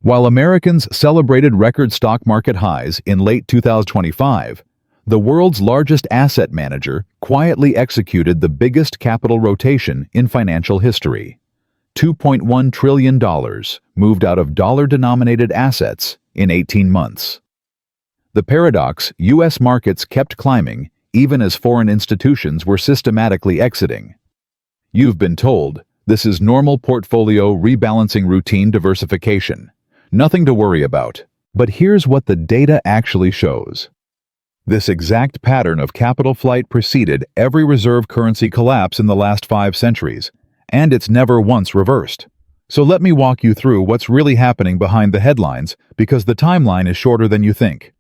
While Americans celebrated record stock market highs in late 2025, the world's largest asset manager quietly executed the biggest capital rotation in financial history. $2.1 trillion moved out of dollar-denominated assets in 18 months. The paradox: U.S. markets kept climbing even as foreign institutions were systematically exiting. You've been told this is normal portfolio rebalancing, routine diversification. Nothing to worry about. But here's what the data actually shows. This exact pattern of capital flight preceded every reserve currency collapse in the last 5 centuries, and it's never once reversed. So let me walk you through what's really happening behind the headlines, because the timeline is shorter than you think.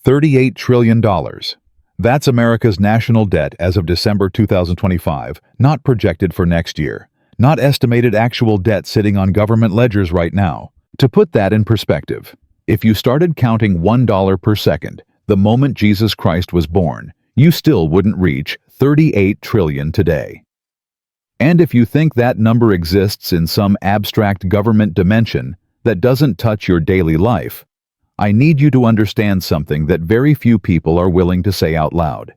$38 trillion. That's America's national debt as of December 2025, not projected for next year. Not estimated actual debt sitting on government ledgers right now. To put that in perspective, if you started counting $1 per second the moment Jesus Christ was born, you still wouldn't reach 38 trillion today. And if you think that number exists in some abstract government dimension that doesn't touch your daily life, I need you to understand something that very few people are willing to say out loud.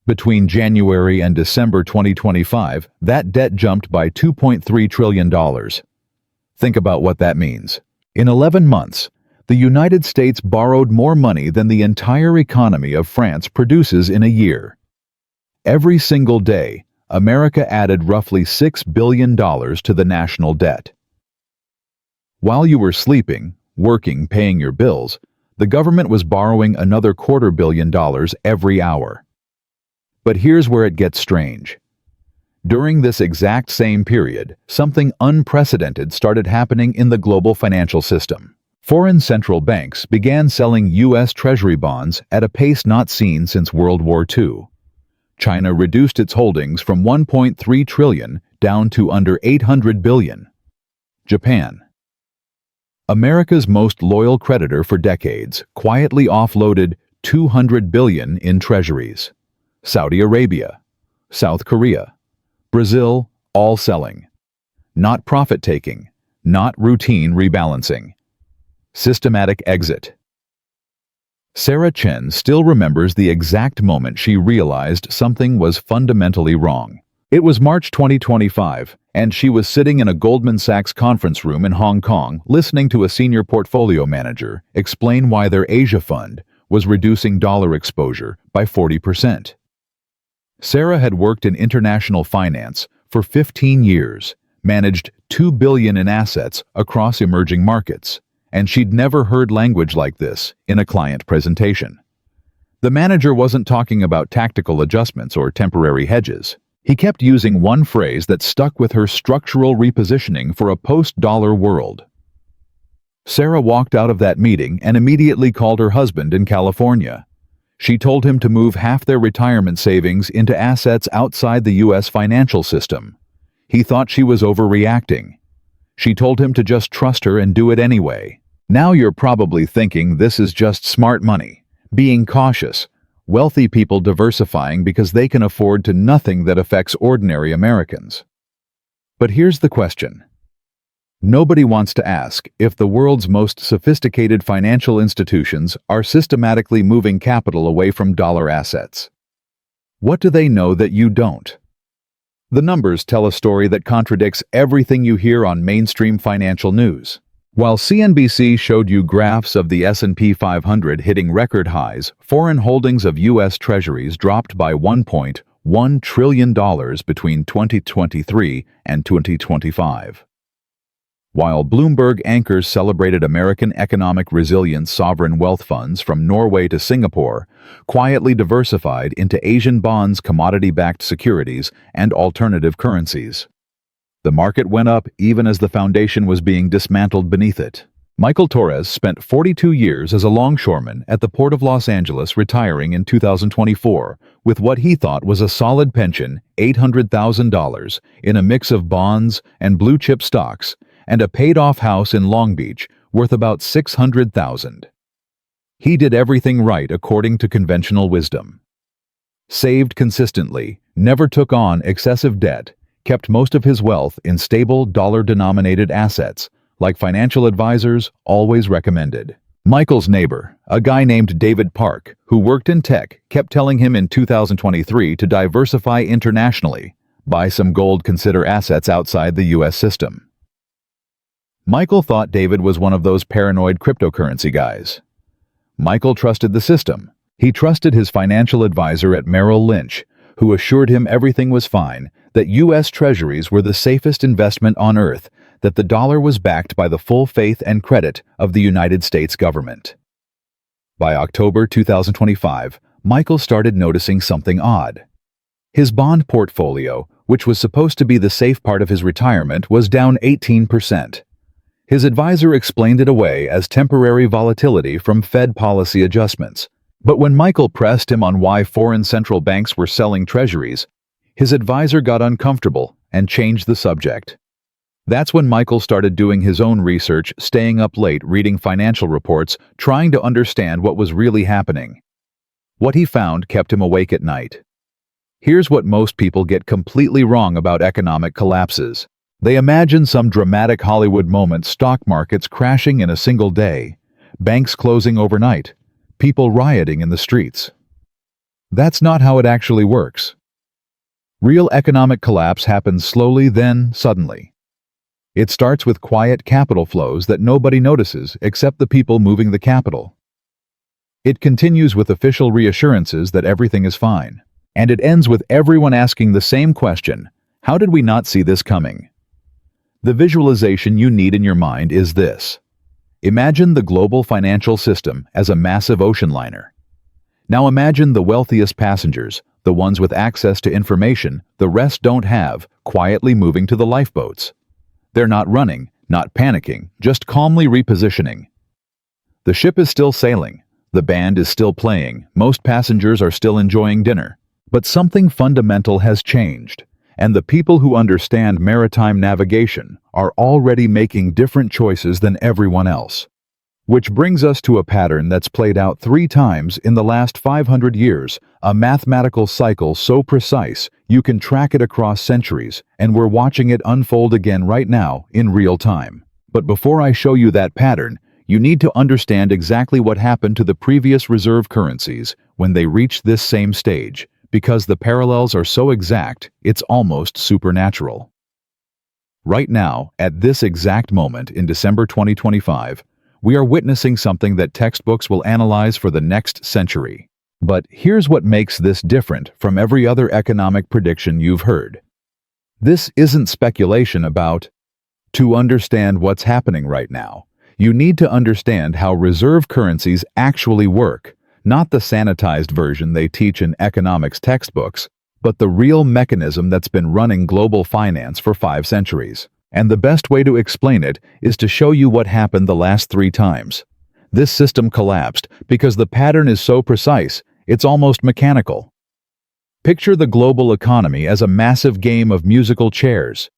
Between January and December 2025, that debt jumped by $2.3 trillion. Think about what that means. In 11 months, the United States borrowed more money than the entire economy of France produces in a year. Every single day, America added roughly $6 billion to the national debt. While you were sleeping, working, paying your bills, the government was borrowing another $250 million every hour. But here's where it gets strange. During this exact same period, something unprecedented started happening in the global financial system. Foreign central banks began selling U.S. Treasury bonds at a pace not seen since World War II. China reduced its holdings from $1.3 trillion down to under $800 billion. Japan, America's most loyal creditor for decades, quietly offloaded $200 billion in treasuries. Saudi Arabia, South Korea, Brazil, all selling. Not profit-taking, not routine rebalancing. Systematic exit. Sarah Chen still remembers the exact moment she realized something was fundamentally wrong. It was March 2025, and she was sitting in a Goldman Sachs conference room in Hong Kong listening to a senior portfolio manager explain why their Asia fund was reducing dollar exposure by 40%. Sarah had worked in international finance for 15 years, managed $2 billion in assets across emerging markets, and she'd never heard language like this in a client presentation. The manager wasn't talking about tactical adjustments or temporary hedges. He kept using one phrase that stuck with her: structural repositioning for a post-dollar world. Sarah walked out of that meeting and immediately called her husband in California. She told him to move half their retirement savings into assets outside the U.S. financial system. He thought she was overreacting. She told him to just trust her and do it anyway. Now you're probably thinking this is just smart money, being cautious, wealthy people diversifying because they can afford to nothing that affects ordinary Americans. But here's the question. Nobody wants to ask if the world's most sophisticated financial institutions are systematically moving capital away from dollar assets. What do they know that you don't? The numbers tell a story that contradicts everything you hear on mainstream financial news. While CNBC showed you graphs of the S&P 500 hitting record highs, foreign holdings of U.S. Treasuries dropped by $1.1 trillion between 2023 and 2025. While Bloomberg anchors celebrated American economic resilience, sovereign wealth funds from Norway to Singapore quietly diversified into Asian bonds, commodity-backed securities, and alternative currencies. The market went up even as the foundation was being dismantled beneath it. Michael Torres spent 42 years as a longshoreman at the Port of Los Angeles, retiring in 2024 with what he thought was a solid pension, $800,000, in a mix of bonds and blue-chip stocks, and a paid-off house in Long Beach worth about $600,000. He did everything right according to conventional wisdom. Saved consistently, never took on excessive debt, kept most of his wealth in stable dollar-denominated assets, like financial advisors, always recommended. Michael's neighbor, a guy named David Park, who worked in tech, kept telling him in 2023 to diversify internationally, buy some gold, consider assets outside the US system. Michael thought David was one of those paranoid cryptocurrency guys. Michael trusted the system. He trusted his financial advisor at Merrill Lynch, who assured him everything was fine, that US Treasuries were the safest investment on earth, that the dollar was backed by the full faith and credit of the United States government. By October 2025, Michael started noticing something odd. His bond portfolio, which was supposed to be the safe part of his retirement, was down 18%. His advisor explained it away as temporary volatility from Fed policy adjustments. But when Michael pressed him on why foreign central banks were selling treasuries, his advisor got uncomfortable and changed the subject. That's when Michael started doing his own research, staying up late reading financial reports, trying to understand what was really happening. What he found kept him awake at night. Here's what most people get completely wrong about economic collapses. They imagine some dramatic Hollywood moment, stock markets crashing in a single day, banks closing overnight, people rioting in the streets. That's not how it actually works. Real economic collapse happens slowly, then suddenly. It starts with quiet capital flows that nobody notices except the people moving the capital. It continues with official reassurances that everything is fine. And it ends with everyone asking the same question: how did we not see this coming? The visualization you need in your mind is this. Imagine the global financial system as a massive ocean liner. Now imagine the wealthiest passengers, the ones with access to information the rest don't have, quietly moving to the lifeboats. They're not running, not panicking, just calmly repositioning. The ship is still sailing, the band is still playing, most passengers are still enjoying dinner. But something fundamental has changed, and the people who understand maritime navigation are already making different choices than everyone else. Which brings us to a pattern that's played out 3 times in the last 500 years, a mathematical cycle so precise you can track it across centuries, and we're watching it unfold again right now in real time. But before I show you that pattern, you need to understand exactly what happened to the previous reserve currencies when they reached this same stage, because the parallels are so exact, it's almost supernatural. Right now, at this exact moment in December 2025, we are witnessing something that textbooks will analyze for the next century. But here's what makes this different from every other economic prediction you've heard. This isn't speculation about. To understand what's happening right now, you need to understand how reserve currencies actually work. Not the sanitized version they teach in economics textbooks, but the real mechanism that's been running global finance for 5 centuries. And the best way to explain it is to show you what happened the last 3 times. This system collapsed because the pattern is so precise, it's almost mechanical. Picture the global economy as a massive game of musical chairs.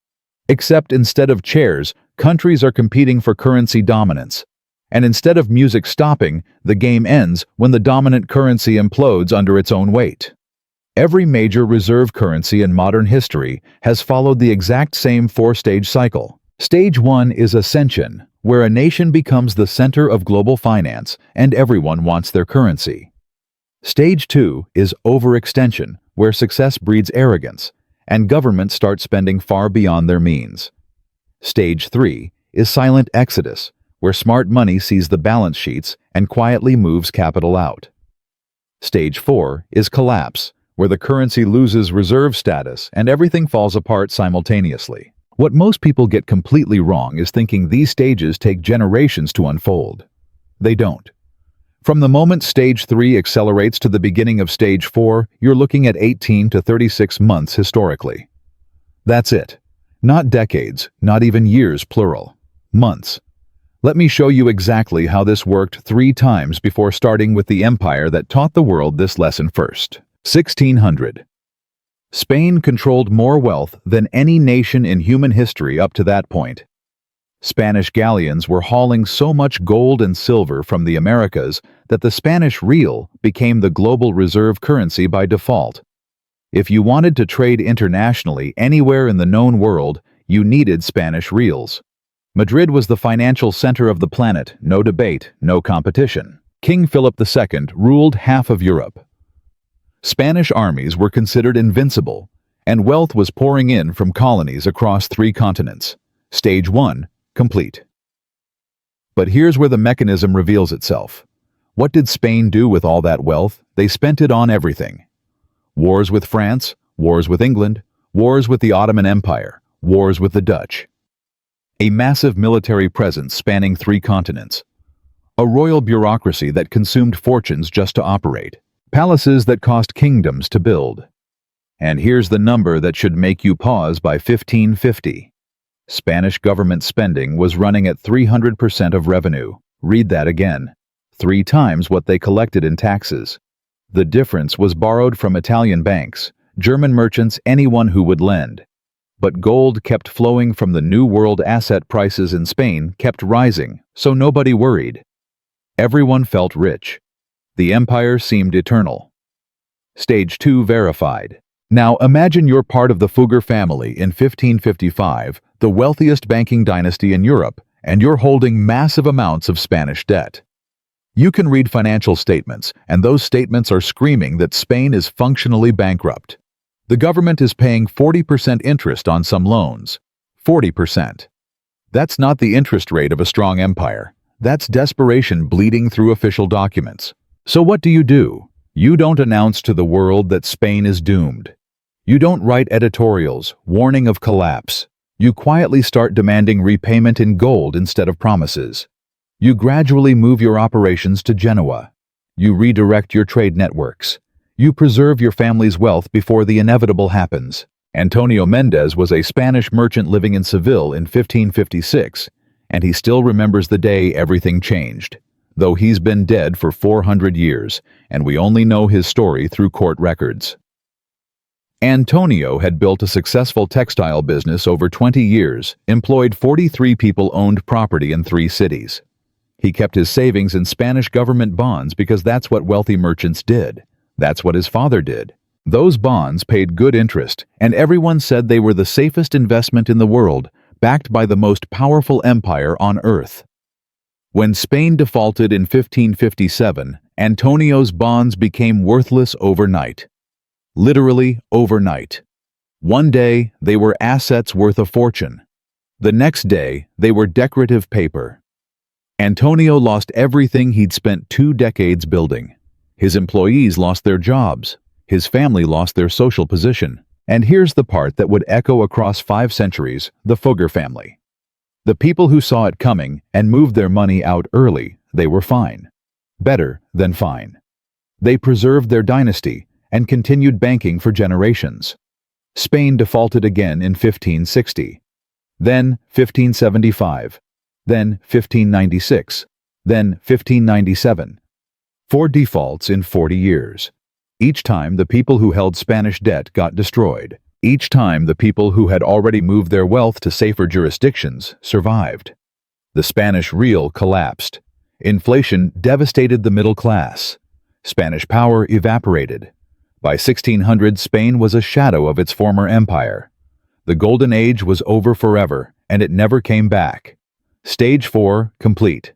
Except instead of chairs, countries are competing for currency dominance. And instead of music stopping, the game ends when the dominant currency implodes under its own weight. Every major reserve currency in modern history has followed the exact same 4-stage cycle. Stage 1 is ascension, where a nation becomes the center of global finance and everyone wants their currency. Stage 2 is overextension, where success breeds arrogance, and governments start spending far beyond their means. Stage 3 is silent exodus, where smart money sees the balance sheets and quietly moves capital out. Stage 4 is collapse, where the currency loses reserve status and everything falls apart simultaneously. What most people get completely wrong is thinking these stages take generations to unfold. They don't. From the moment Stage 3 accelerates to the beginning of Stage 4, you're looking at 18 to 36 months historically. That's it. Not decades, not even years plural. Months. Let me show you exactly how this worked 3 times before starting with the empire that taught the world this lesson first. 1600. Spain controlled more wealth than any nation in human history up to that point. Spanish galleons were hauling so much gold and silver from the Americas that the Spanish real became the global reserve currency by default. If you wanted to trade internationally anywhere in the known world, you needed Spanish reals. Madrid was the financial center of the planet, no debate, no competition. King Philip II ruled half of Europe. Spanish armies were considered invincible, and wealth was pouring in from colonies across 3 continents. Stage 1, complete. But here's where the mechanism reveals itself. What did Spain do with all that wealth? They spent it on everything. Wars with France, wars with England, wars with the Ottoman Empire, wars with the Dutch. A massive military presence spanning 3 continents. A royal bureaucracy that consumed fortunes just to operate. Palaces that cost kingdoms to build. And here's the number that should make you pause by 1550. Spanish government spending was running at 300% of revenue. Read that again. 3 times what they collected in taxes. The difference was borrowed from Italian banks, German merchants, anyone who would lend. But gold kept flowing from the New World. Asset prices in Spain kept rising, so nobody worried. Everyone felt rich. The empire seemed eternal. Stage 2 verified. Now imagine you're part of the Fugger family in 1555, the wealthiest banking dynasty in Europe, and you're holding massive amounts of Spanish debt. You can read financial statements, and those statements are screaming that Spain is functionally bankrupt. The government is paying 40% interest on some loans. 40%. That's not the interest rate of a strong empire. That's desperation bleeding through official documents. So what do? You don't announce to the world that Spain is doomed. You don't write editorials warning of collapse. You quietly start demanding repayment in gold instead of promises. You gradually move your operations to Genoa. You redirect your trade networks. You preserve your family's wealth before the inevitable happens. Antonio Mendez was a Spanish merchant living in Seville in 1556, and he still remembers the day everything changed, though he's been dead for 400 years, and we only know his story through court records. Antonio had built a successful textile business over 20 years, employed 43 people, owned property in 3 cities. He kept his savings in Spanish government bonds because that's what wealthy merchants did. That's what his father did. Those bonds paid good interest, and everyone said they were the safest investment in the world, backed by the most powerful empire on earth. When Spain defaulted in 1557, Antonio's bonds became worthless overnight. Literally overnight. One day, they were assets worth a fortune. The next day, they were decorative paper. Antonio lost everything he'd spent 2 decades building. His employees lost their jobs. His family lost their social position. And here's the part that would echo across 5 centuries, the Fugger family. The people who saw it coming and moved their money out early, they were fine. Better than fine. They preserved their dynasty and continued banking for generations. Spain defaulted again in 1560. Then 1575. Then 1596. Then 1597. 4 defaults in 40 years. Each time the people who held Spanish debt got destroyed. Each time the people who had already moved their wealth to safer jurisdictions survived. The Spanish real collapsed. Inflation devastated the middle class. Spanish power evaporated. By 1600, Spain was a shadow of its former empire. The Golden Age was over forever, and it never came back. Stage 4, complete.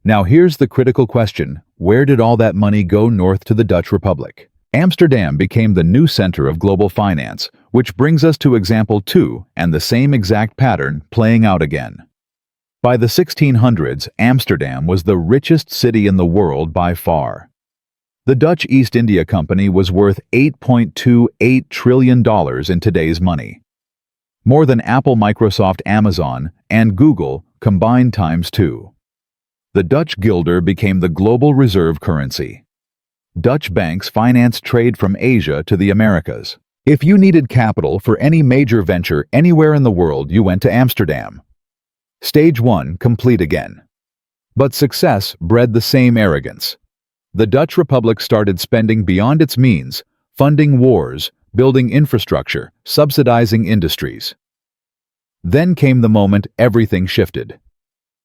Now here's the critical question: where did all that money go? North to the Dutch Republic. Amsterdam became the new center of global finance, which brings us to example 2 and the same exact pattern playing out again. By the 1600s, Amsterdam was the richest city in the world by far. The Dutch East India Company was worth $8.28 trillion in today's money. More than Apple, Microsoft, Amazon, and Google combined times 2. The Dutch guilder became the global reserve currency. Dutch banks financed trade from Asia to the Americas. If you needed capital for any major venture anywhere in the world, you went to Amsterdam. Stage 1, complete again. But success bred the same arrogance. The Dutch Republic started spending beyond its means, funding wars, building infrastructure, subsidizing industries. Then came the moment everything shifted.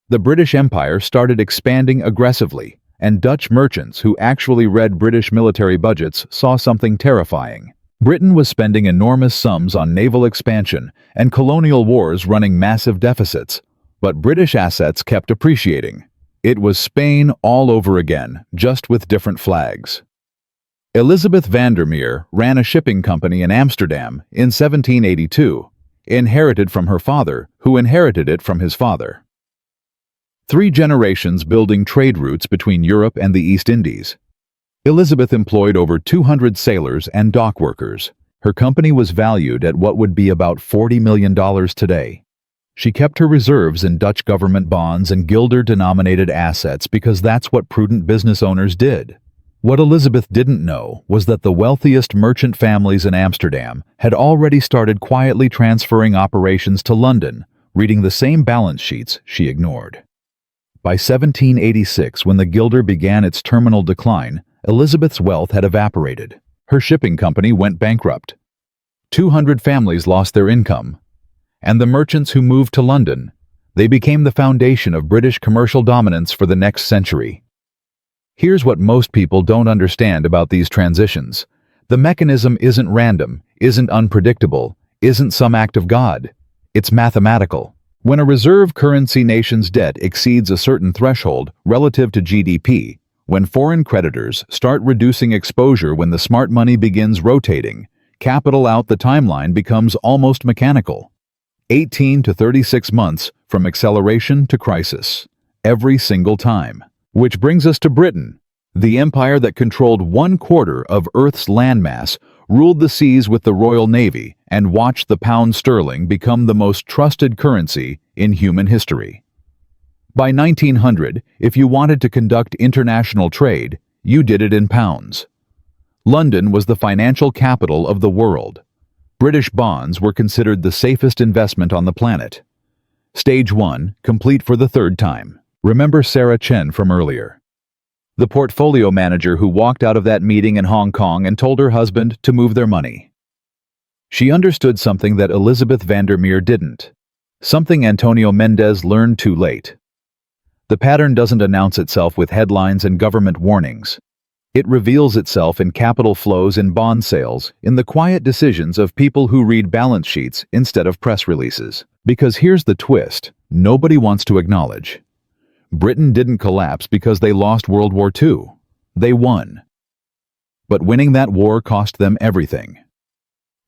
The British Empire started expanding aggressively, and Dutch merchants who actually read British military budgets saw something terrifying. Britain was spending enormous sums on naval expansion and colonial wars, running massive deficits, But British assets kept appreciating. It was Spain all over again, just with different flags. Elizabeth Vandermeer ran a shipping company in Amsterdam in 1782, inherited from her father, who inherited it from his father. 3 generations building trade routes between Europe and the East Indies. Elizabeth employed over 200 sailors and dock workers. Her company was valued at what would be about $40 million today. She kept her reserves in Dutch government bonds and guilder-denominated assets because that's what prudent business owners did. What Elizabeth didn't know was that the wealthiest merchant families in Amsterdam had already started quietly transferring operations to London, reading the same balance sheets she ignored. By 1786, when the guilder began its terminal decline, Elizabeth's wealth had evaporated. Her shipping company went bankrupt. 200 families lost their income. And the merchants who moved to London, they became the foundation of British commercial dominance for the next century. Here's what most people don't understand about these transitions. The mechanism isn't random, isn't unpredictable, isn't some act of God. It's mathematical. When a reserve currency nation's debt exceeds a certain threshold relative to GDP, when foreign creditors start reducing exposure, when the smart money begins rotating, capital out the timeline becomes almost mechanical. 18 to 36 months from acceleration to crisis. Every single time. Which brings us to Britain. The empire that controlled 1/4 of Earth's landmass, ruled the seas with the Royal Navy, and watched the pound sterling become the most trusted currency in human history. By 1900, if you wanted to conduct international trade, you did it in pounds. London was the financial capital of the world. British bonds were considered the safest investment on the planet. Stage 1, complete for the 3rd time. Remember Sarah Chen from earlier? The portfolio manager who walked out of that meeting in Hong Kong and told her husband to move their money. She understood something that Elizabeth Vandermeer didn't. Something Antonio Mendez learned too late. The pattern doesn't announce itself with headlines and government warnings. It reveals itself in capital flows in bond sales, in the quiet decisions of people who read balance sheets instead of press releases. Because here's the twist, nobody wants to acknowledge. Britain didn't collapse because they lost World War II. They won. But winning that war cost them everything.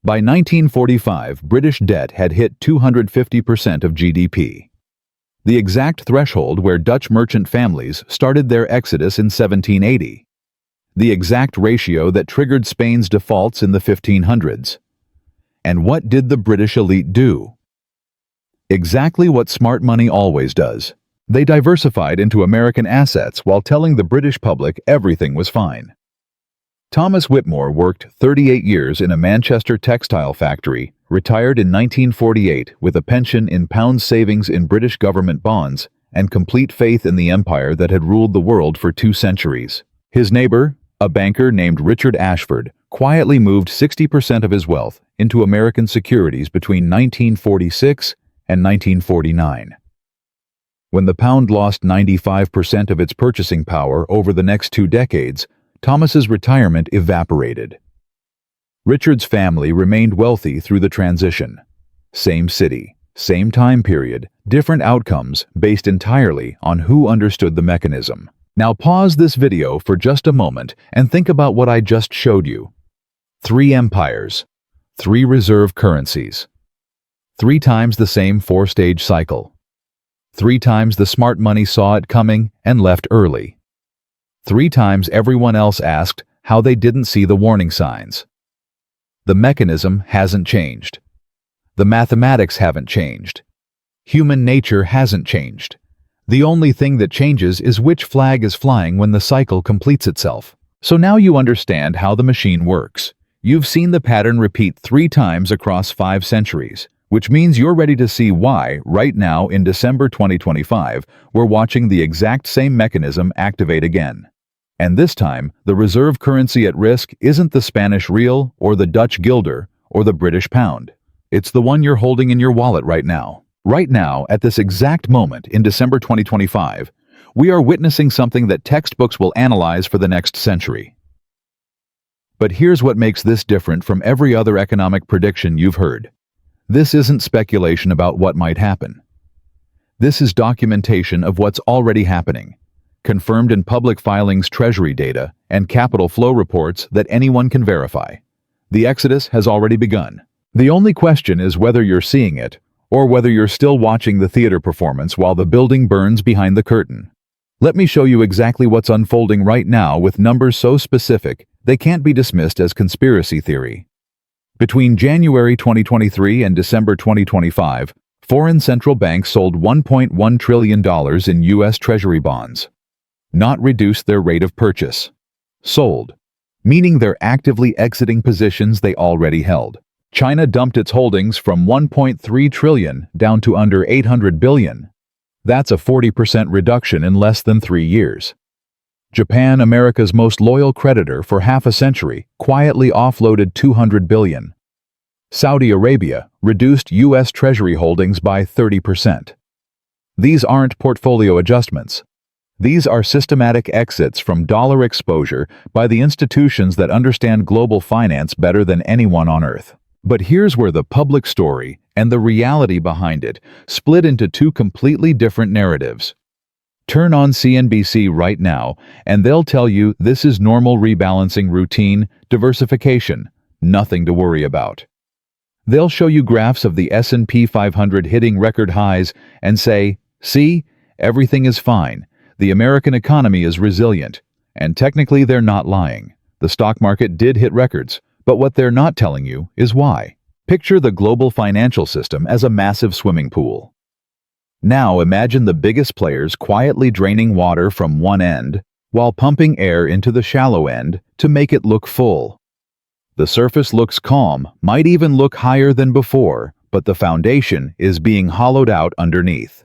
By 1945, British debt had hit 250% of GDP. The exact threshold where Dutch merchant families started their exodus in 1780. The exact ratio that triggered Spain's defaults in the 1500s. And what did the British elite do? Exactly what smart money always does. They diversified into American assets while telling the British public everything was fine. Thomas Whitmore worked 38 years in a Manchester textile factory, retired in 1948 with a pension in pound savings in British government bonds and complete faith in the empire that had ruled the world for 2 centuries. His neighbor, a banker named Richard Ashford, quietly moved 60% of his wealth into American securities between 1946 and 1949. When the pound lost 95% of its purchasing power over the next 2 decades, Thomas's retirement evaporated. Richard's family remained wealthy through the transition. Same city, same time period, different outcomes based entirely on who understood the mechanism. Now pause this video for just a moment and think about what I just showed you. 3 empires, 3 reserve currencies, 3 times the same 4-stage cycle. 3 times the smart money saw it coming and left early. 3 times everyone else asked how they didn't see the warning signs. The mechanism hasn't changed. The mathematics haven't changed. Human nature hasn't changed. The only thing that changes is which flag is flying when the cycle completes itself. So now you understand how the machine works. You've seen the pattern repeat 3 times across 5 centuries. Which means you're ready to see why, right now in December 2025, we're watching the exact same mechanism activate again. And this time, the reserve currency at risk isn't the Spanish real, or the Dutch guilder, or the British pound. It's the one you're holding in your wallet right now. Right now, at this exact moment in December 2025, we are witnessing something that textbooks will analyze for the next century. But here's what makes this different from every other economic prediction you've heard. This isn't speculation about what might happen. This is documentation of what's already happening, confirmed in public filings, Treasury data, and capital flow reports that anyone can verify. The exodus has already begun. The only question is whether you're seeing it, or whether you're still watching the theater performance while the building burns behind the curtain. Let me show you exactly what's unfolding right now with numbers so specific they can't be dismissed as conspiracy theory. Between January 2023 and December 2025, foreign central banks sold $1.1 trillion in U.S. Treasury bonds. Not reduced their rate of purchase. Sold, meaning they're actively exiting positions they already held. China dumped its holdings from $1.3 trillion down to under $800 billion. That's a 40% reduction in less than 3 years. Japan, America's most loyal creditor for half a century, quietly offloaded $200 billion. Saudi Arabia reduced U.S. Treasury holdings by 30%. These aren't portfolio adjustments. These are systematic exits from dollar exposure by the institutions that understand global finance better than anyone on earth. But here's where the public story and the reality behind it split into two completely different narratives. Turn on CNBC right now, and they'll tell you this is normal rebalancing routine, diversification, nothing to worry about. They'll show you graphs of the S&P 500 hitting record highs and say, see, everything is fine. The American economy is resilient. And technically they're not lying. The stock market did hit records, but what they're not telling you is why. Picture the global financial system as a massive swimming pool. Now imagine the biggest players quietly draining water from one end while pumping air into the shallow end to make it look full. The surface looks calm, might even look higher than before, but the foundation is being hollowed out underneath.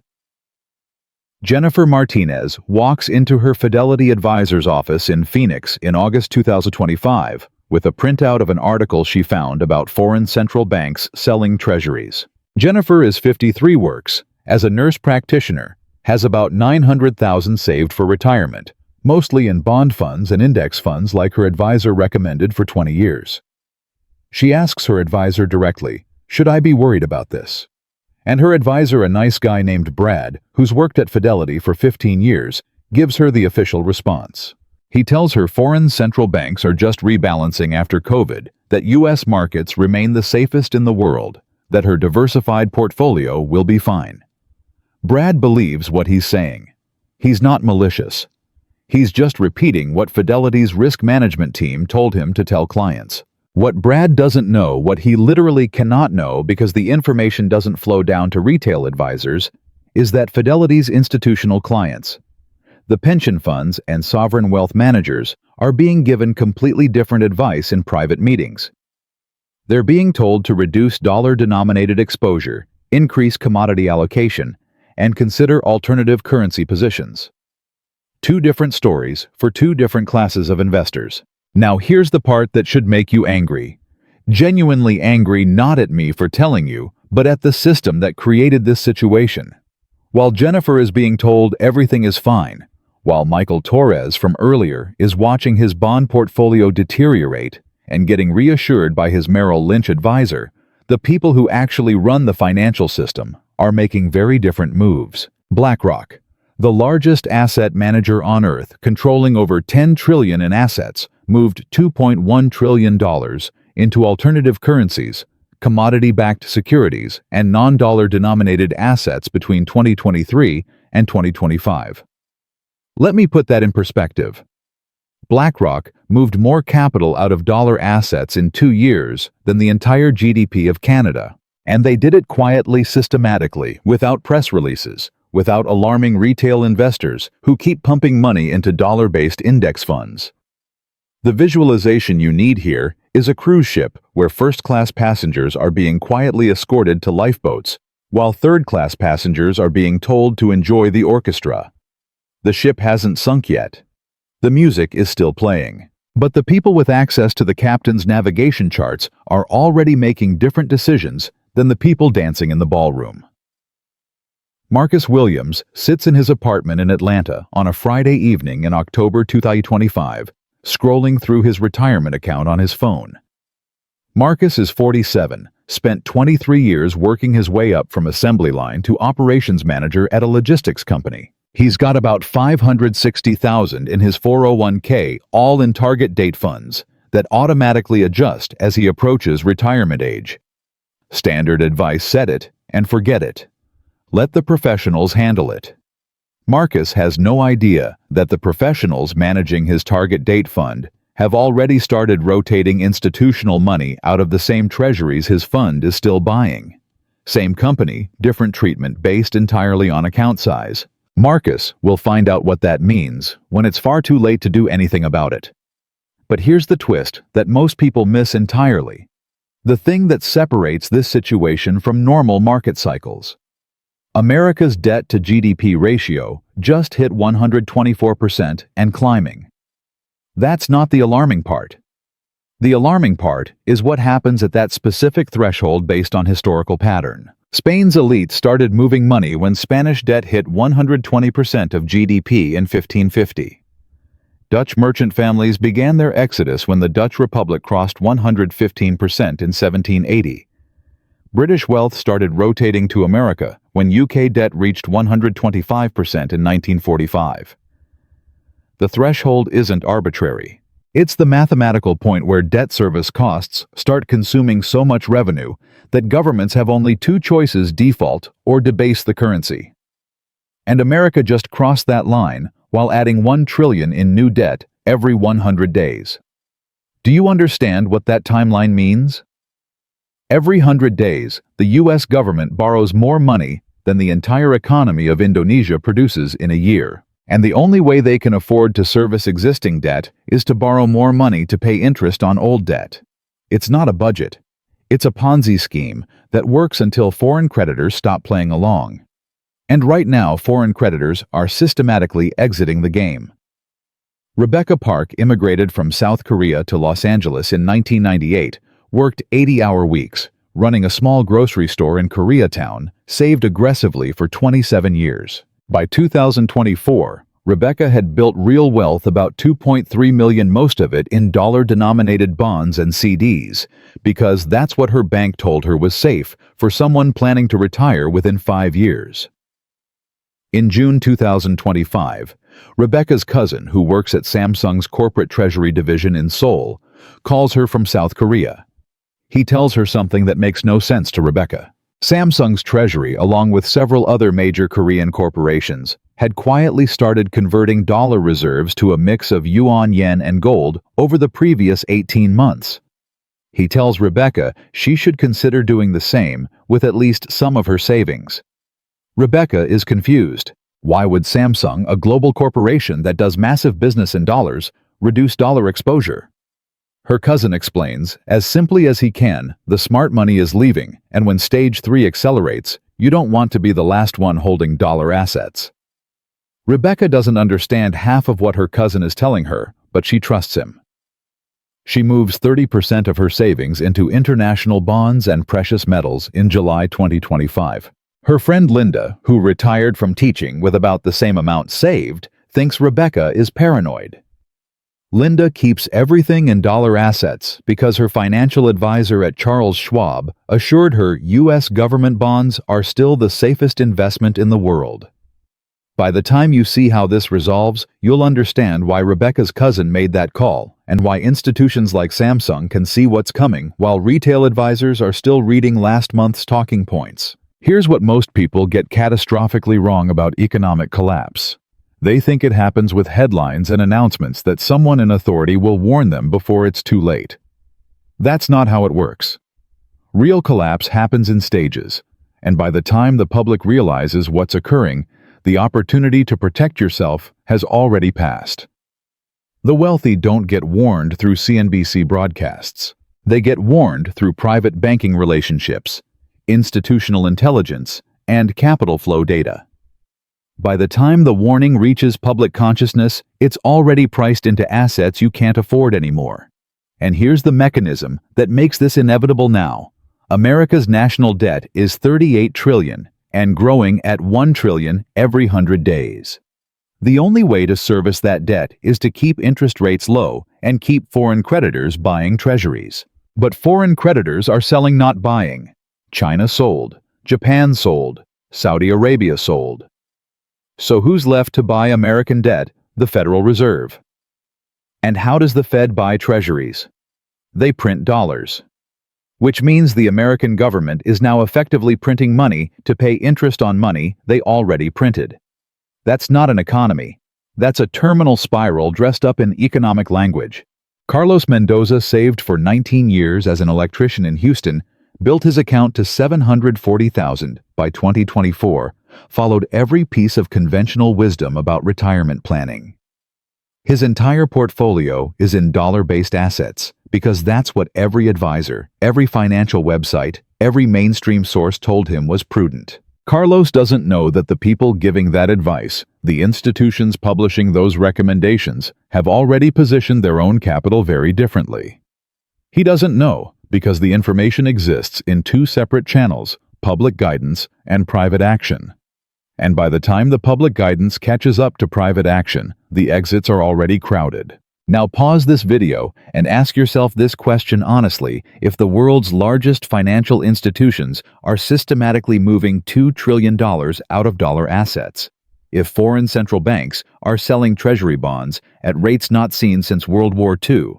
Jennifer Martinez walks into her Fidelity Advisor's office in Phoenix in August 2025 with a printout of an article she found about foreign central banks selling treasuries. Jennifer is 53, works as a nurse practitioner, has about $900,000 saved for retirement, mostly in bond funds and index funds like her advisor recommended for 20 years. She asks her advisor directly, "Should I be worried about this?" And her advisor, a nice guy named Brad, who's worked at Fidelity for 15 years, gives her the official response. He tells her foreign central banks are just rebalancing after COVID, that U.S. markets remain the safest in the world, that her diversified portfolio will be fine. Brad believes what he's saying. He's not malicious. He's just repeating what Fidelity's risk management team told him to tell clients. What Brad doesn't know, what he literally cannot know because the information doesn't flow down to retail advisors, is that Fidelity's institutional clients, the pension funds and sovereign wealth managers, are being given completely different advice in private meetings. They're being told to reduce dollar-denominated exposure, increase commodity allocation, and consider alternative currency positions. Two different stories for two different classes of investors. Now here's the part that should make you angry. Genuinely angry, not at me for telling you, but at the system that created this situation. While Jennifer is being told everything is fine, while Michael Torres from earlier is watching his bond portfolio deteriorate and getting reassured by his Merrill Lynch advisor, the people who actually run the financial system are making very different moves. BlackRock, the largest asset manager on earth, controlling over $10 trillion in assets, moved $2.1 trillion into alternative currencies, commodity-backed securities, and non-dollar-denominated assets between 2023 and 2025. Let me put that in perspective. BlackRock moved more capital out of dollar assets in 2 years than the entire GDP of Canada. And they did it quietly, systematically, without press releases, without alarming retail investors who keep pumping money into dollar-based index funds. The visualization you need here is a cruise ship where first-class passengers are being quietly escorted to lifeboats, while third-class passengers are being told to enjoy the orchestra. The ship hasn't sunk yet. The music is still playing. But the people with access to the captain's navigation charts are already making different decisions than the people dancing in the ballroom. Marcus Williams sits in his apartment in Atlanta on a Friday evening in October 2025, scrolling through his retirement account on his phone. Marcus is 47, spent 23 years working his way up from assembly line to operations manager at a logistics company. He's got about $560,000 in his 401k, all in target date funds that automatically adjust as he approaches retirement age. Standard advice: set it and forget it. Let the professionals handle it. Marcus has no idea that the professionals managing his target date fund have already started rotating institutional money out of the same treasuries his fund is still buying. Same company, different treatment based entirely on account size. Marcus will find out what that means when it's far too late to do anything about it. But here's the twist that most people miss entirely. The thing that separates this situation from normal market cycles. America's debt to GDP ratio just hit 124% and climbing. That's not the alarming part. The alarming part is what happens at that specific threshold based on historical pattern. Spain's elite started moving money when Spanish debt hit 120% of GDP in 1550. Dutch merchant families began their exodus when the Dutch Republic crossed 115% in 1780. British wealth started rotating to America when UK debt reached 125% in 1945. The threshold isn't arbitrary. It's the mathematical point where debt service costs start consuming so much revenue that governments have only two choices: default or debase the currency. And America just crossed that line while adding $1 trillion in new debt every 100 days. Do you understand what that timeline means? Every 100 days, the US government borrows more money than the entire economy of Indonesia produces in a year. And the only way they can afford to service existing debt is to borrow more money to pay interest on old debt. It's not a budget. It's a Ponzi scheme that works until foreign creditors stop playing along. And right now, foreign creditors are systematically exiting the game. Rebecca Park immigrated from South Korea to Los Angeles in 1998, worked 80-hour weeks, running a small grocery store in Koreatown, saved aggressively for 27 years. By 2024, Rebecca had built real wealth, about $2.3 million, most of it in dollar-denominated bonds and CDs, because that's what her bank told her was safe for someone planning to retire within 5 years. In June 2025, Rebecca's cousin, who works at Samsung's corporate treasury division in Seoul, calls her from South Korea. He tells her something that makes no sense to Rebecca. Samsung's treasury, along with several other major Korean corporations, had quietly started converting dollar reserves to a mix of yuan, yen, and gold over the previous 18 months. He tells Rebecca she should consider doing the same with at least some of her savings. Rebecca is confused. Why would Samsung, a global corporation that does massive business in dollars, reduce dollar exposure? Her cousin explains, as simply as he can, the smart money is leaving, and when stage 3 accelerates, you don't want to be the last one holding dollar assets. Rebecca doesn't understand half of what her cousin is telling her, but she trusts him. She moves 30% of her savings into international bonds and precious metals in July 2025. Her friend Linda, who retired from teaching with about the same amount saved, thinks Rebecca is paranoid. Linda keeps everything in dollar assets because her financial advisor at Charles Schwab assured her U.S. government bonds are still the safest investment in the world. By the time you see how this resolves, you'll understand why Rebecca's cousin made that call and why institutions like Samsung can see what's coming while retail advisors are still reading last month's talking points. Here's what most people get catastrophically wrong about economic collapse. They think it happens with headlines and announcements that someone in authority will warn them before it's too late. That's not how it works. Real collapse happens in stages, and by the time the public realizes what's occurring, the opportunity to protect yourself has already passed. The wealthy don't get warned through CNBC broadcasts. They get warned through private banking relationships, institutional intelligence, and capital flow data. By the time the warning reaches public consciousness, it's already priced into assets you can't afford anymore. And here's the mechanism that makes this inevitable now. America's national debt is $38 trillion and growing at $1 trillion every 100 days. The only way to service that debt is to keep interest rates low and keep foreign creditors buying treasuries. But foreign creditors are selling, not buying. China sold, Japan sold, Saudi Arabia sold. So who's left to buy American debt? The Federal Reserve. And how does the Fed buy treasuries? They print dollars. Which means the American government is now effectively printing money to pay interest on money they already printed. That's not an economy. That's a terminal spiral dressed up in economic language. Carlos Mendoza saved for 19 years as an electrician in Houston, built his account to $740,000 by 2024, followed every piece of conventional wisdom about retirement planning. His entire portfolio is in dollar-based assets, because that's what every advisor, every financial website, every mainstream source told him was prudent. Carlos doesn't know that the people giving that advice, the institutions publishing those recommendations, have already positioned their own capital very differently. He doesn't know because the information exists in two separate channels, public guidance and private action. And by the time the public guidance catches up to private action, the exits are already crowded. Now pause this video and ask yourself this question honestly: if the world's largest financial institutions are systematically moving $2 trillion out of dollar assets, if foreign central banks are selling treasury bonds at rates not seen since World War II,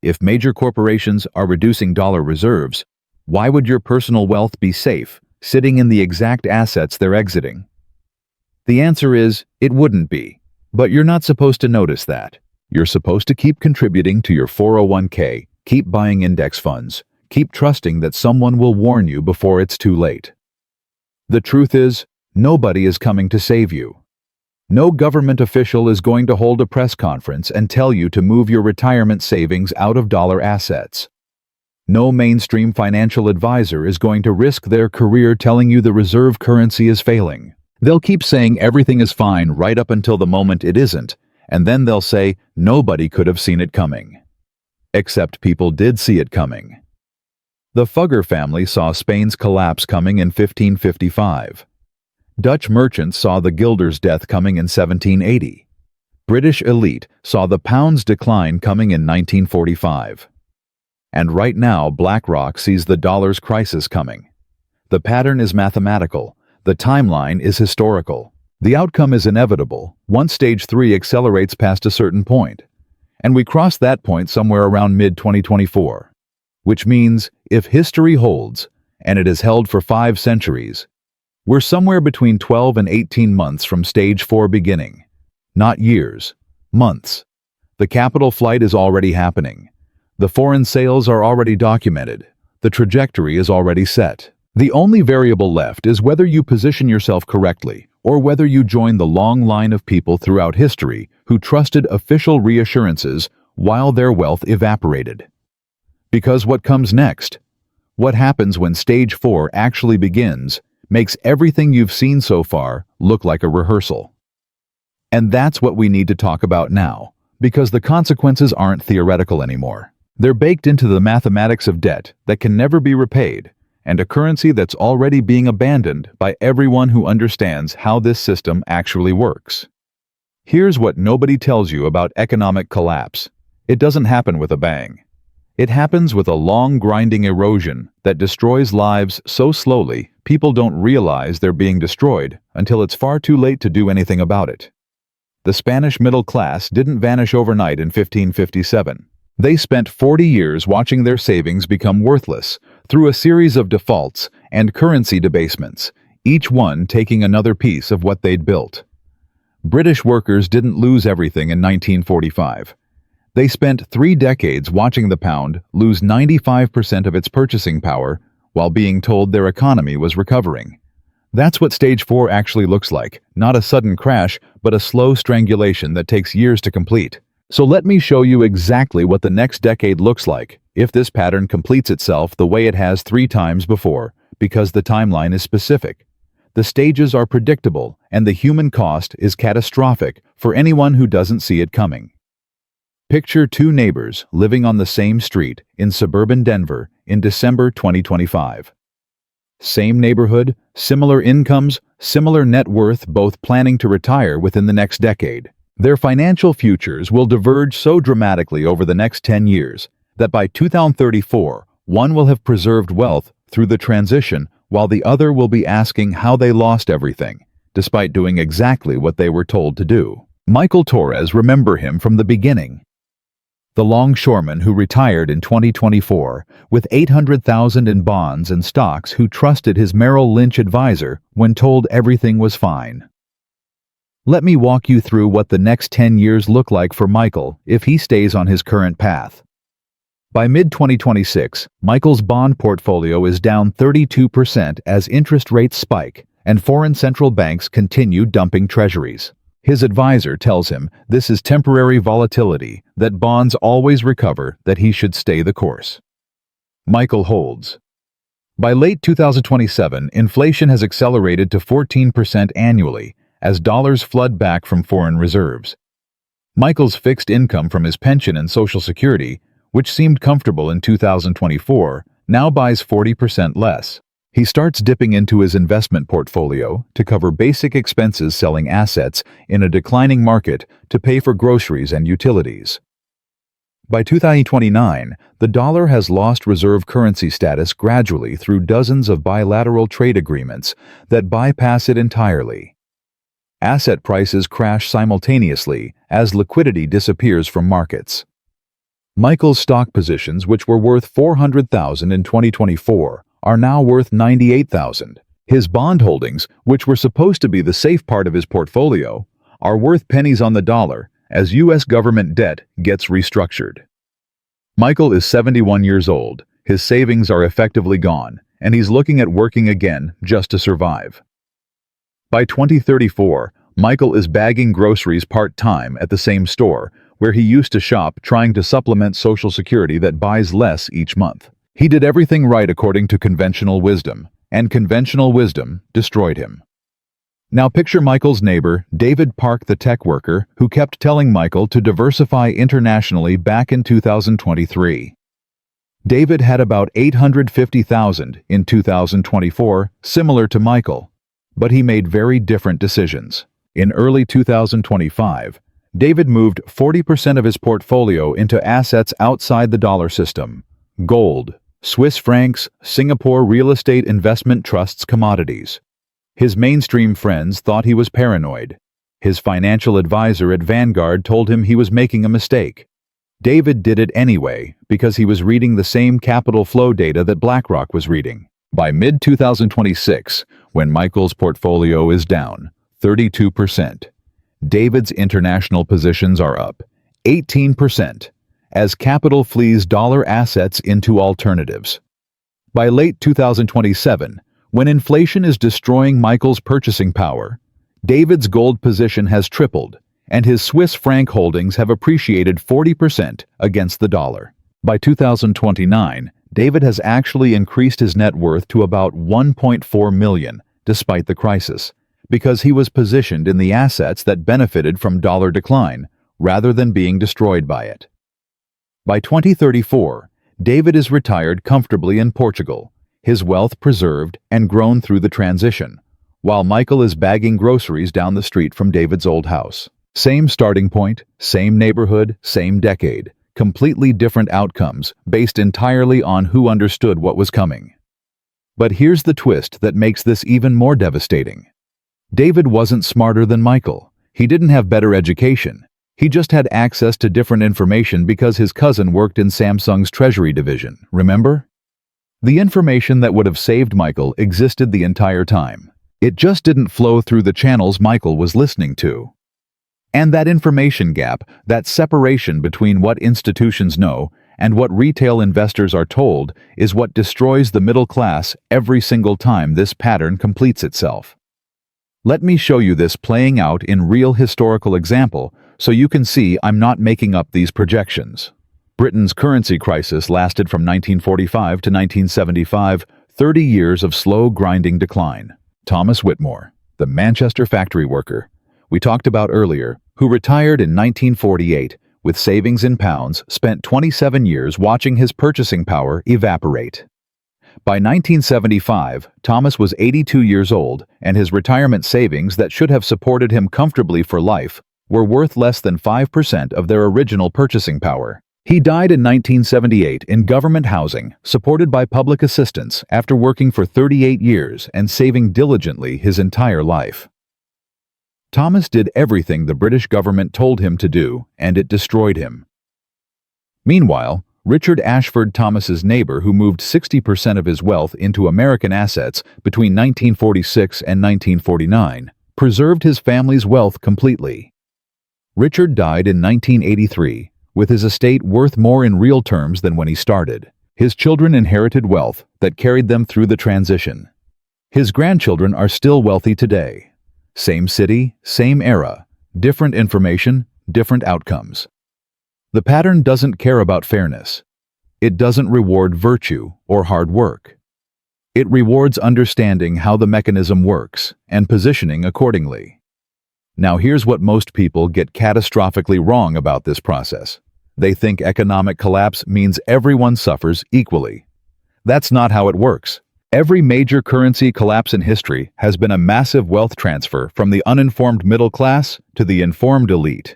if major corporations are reducing dollar reserves, why would your personal wealth be safe, sitting in the exact assets they're exiting? The answer is, it wouldn't be. But you're not supposed to notice that. You're supposed to keep contributing to your 401k, keep buying index funds, keep trusting that someone will warn you before it's too late. The truth is, nobody is coming to save you. No government official is going to hold a press conference and tell you to move your retirement savings out of dollar assets. No mainstream financial advisor is going to risk their career telling you the reserve currency is failing. They'll keep saying everything is fine right up until the moment it isn't, and then they'll say nobody could have seen it coming. Except people did see it coming. The Fugger family saw Spain's collapse coming in 1555. Dutch merchants saw the guilder's death coming in 1780. British elite saw the pound's decline coming in 1945. And right now, BlackRock sees the dollar's crisis coming. The pattern is mathematical. The timeline is historical. The outcome is inevitable once Stage 3 accelerates past a certain point. And we cross that point somewhere around mid-2024. Which means, if history holds, and it has held for 5 centuries, we're somewhere between 12 and 18 months from Stage 4 beginning. Not years, months. The capital flight is already happening. The foreign sales are already documented. The trajectory is already set. The only variable left is whether you position yourself correctly, or whether you join the long line of people throughout history who trusted official reassurances while their wealth evaporated. Because what comes next, what happens when Stage 4 actually begins, makes everything you've seen so far look like a rehearsal. And that's what we need to talk about now, because the consequences aren't theoretical anymore. They're baked into the mathematics of debt that can never be repaid, and a currency that's already being abandoned by everyone who understands how this system actually works. Here's what nobody tells you about economic collapse. It doesn't happen with a bang. It happens with a long, grinding erosion that destroys lives so slowly people don't realize they're being destroyed until it's far too late to do anything about it. The Spanish middle class didn't vanish overnight in 1557. They spent 40 years watching their savings become worthless through a series of defaults and currency debasements, each one taking another piece of what they'd built. British workers didn't lose everything in 1945. They spent 3 decades watching the pound lose 95% of its purchasing power while being told their economy was recovering. That's what Stage 4 actually looks like, not a sudden crash, but a slow strangulation that takes years to complete. So let me show you exactly what the next decade looks like if this pattern completes itself the way it has 3 times before, because the timeline is specific. The stages are predictable, and the human cost is catastrophic for anyone who doesn't see it coming. Picture 2 neighbors living on the same street in suburban Denver in December 2025. Same neighborhood, similar incomes, similar net worth, both planning to retire within the next decade. Their financial futures will diverge so dramatically over the next 10 years that by 2034, One will have preserved wealth through the transition, while the other will be asking how they lost everything, despite doing exactly what they were told to do. Michael Torres, remember him from the beginning. The longshoreman who retired in 2024 with $800,000 in bonds and stocks, who trusted his Merrill Lynch advisor when told everything was fine. Let me walk you through what the next 10 years look like for Michael if he stays on his current path. By mid-2026, Michael's bond portfolio is down 32% as interest rates spike and foreign central banks continue dumping treasuries. His advisor tells him this is temporary volatility, that bonds always recover, that he should stay the course. Michael holds. By late 2027, inflation has accelerated to 14% annually as dollars flood back from foreign reserves. Michael's fixed income from his pension and Social Security, which seemed comfortable in 2024, now buys 40% less. He starts dipping into his investment portfolio to cover basic expenses, selling assets in a declining market to pay for groceries and utilities. By 2029, the dollar has lost reserve currency status gradually through dozens of bilateral trade agreements that bypass it entirely. Asset prices crash simultaneously as liquidity disappears from markets. Michael's stock positions, which were worth $400,000 in 2024, are now worth $98,000. His bond holdings, which were supposed to be the safe part of his portfolio, are worth pennies on the dollar as U.S. government debt gets restructured. Michael is 71 years old, his savings are effectively gone, and he's looking at working again just to survive. By 2034, Michael is bagging groceries part-time at the same store where he used to shop, trying to supplement Social Security that buys less each month. He did everything right according to conventional wisdom, and conventional wisdom destroyed him. Now picture Michael's neighbor, David Park, the tech worker, who kept telling Michael to diversify internationally back in 2023. David had about $850,000 in 2024, similar to Michael, but he made very different decisions. In early 2025, David moved 40% of his portfolio into assets outside the dollar system: gold, Swiss francs, Singapore real estate investment trusts, commodities. His mainstream friends thought he was paranoid. His financial advisor at Vanguard told him he was making a mistake. David did it anyway because he was reading the same capital flow data that BlackRock was reading. By mid-2026, when Michael's portfolio is down 32%, David's international positions are up 18%. As capital flees dollar assets into alternatives. By late 2027, when inflation is destroying Michael's purchasing power, David's gold position has tripled, and his Swiss franc holdings have appreciated 40% against the dollar. By 2029, David has actually increased his net worth to about $1.4 million, despite the crisis, because he was positioned in the assets that benefited from dollar decline, rather than being destroyed by it. By 2034, David is retired comfortably in Portugal, his wealth preserved and grown through the transition, while Michael is bagging groceries down the street from David's old house. Same starting point, same neighborhood, same decade, completely different outcomes based entirely on who understood what was coming. But here's the twist that makes this even more devastating. David wasn't smarter than Michael. He didn't have better education. He just had access to different information because his cousin worked in Samsung's Treasury division, remember? The information that would have saved Michael existed the entire time. It just didn't flow through the channels Michael was listening to. And that information gap, that separation between what institutions know and what retail investors are told, is what destroys the middle class every single time this pattern completes itself. Let me show you this playing out in real historical example so you can see I'm not making up these projections. Britain's currency crisis lasted from 1945 to 1975, 30 years of slow grinding decline. Thomas Whitmore, the Manchester factory worker we talked about earlier, who retired in 1948 with savings in pounds, spent 27 years watching his purchasing power evaporate. By 1975, Thomas was 82 years old, and his retirement savings that should have supported him comfortably for life were worth less than 5% of their original purchasing power. He died in 1978 in government housing, supported by public assistance after working for 38 years and saving diligently his entire life. Thomas did everything the British government told him to do, and it destroyed him. Meanwhile, Richard Ashford Thomas's neighbor, who moved 60% of his wealth into American assets between 1946 and 1949, preserved his family's wealth completely. Richard died in 1983, with his estate worth more in real terms than when he started. His children inherited wealth that carried them through the transition. His grandchildren are still wealthy today. Same city, same era, different information, different outcomes. The pattern doesn't care about fairness. It doesn't reward virtue or hard work. It rewards understanding how the mechanism works and positioning accordingly. Now here's what most people get catastrophically wrong about this process. They think economic collapse means everyone suffers equally. That's not how it works. Every major currency collapse in history has been a massive wealth transfer from the uninformed middle class to the informed elite.